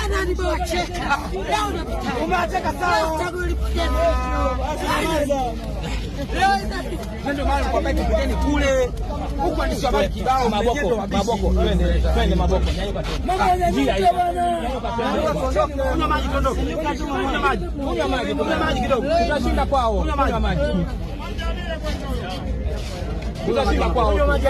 Jana nimewacheka. Leo napita. Umeacheka sawa. Ndio maana kwa baki kigeni kule. Huko andisha baki kibao maboko. Twende maboko. Mama nyanyuka bwana. Kunywa maji tondoka. Kunywa maji kidogo. Tutashinda kwao. Kunywa maji. Tutashinda kwao. Kunywa maji.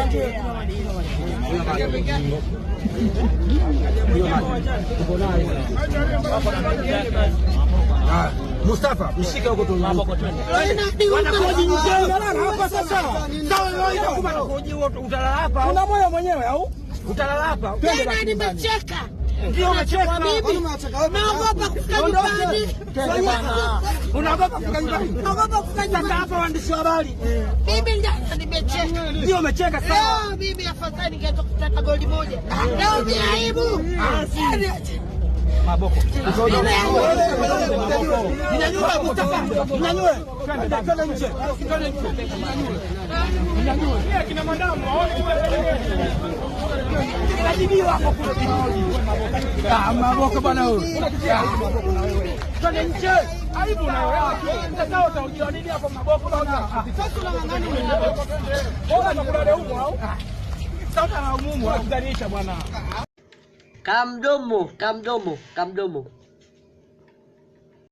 Mustafa, mshike huko tu maboko twende. Hapa sasa. Utalala hapa. Una moyo mwenyewe au? Utalala hapa. Twende basi. Nimecheka. Ndio umecheka. Naogopa kufika nyumbani. Unaogopa kufika nyumbani? Naogopa kufika nyumbani. Sasa hapa waandishi wa habari. Mimi jana nimecheka. Ndio umecheka sawa. Mimi afadhali ningeenda kupata goli moja. Leo ni aibu. Maboko. Nyanyua Mustafa. Nyanyua. Twende nje. Twende nje. Nyanyua. Kina madamu waone kinajibiwa hapo kule. Maboko bwana huyo. Twende nje. Aibu na wewe. Mtakao utaujua nini hapo maboko bwana? Sasa unang'ang'ania wewe. Bora tukulale huko au? Sasa na umumu akidhanisha bwana. Kamdomo.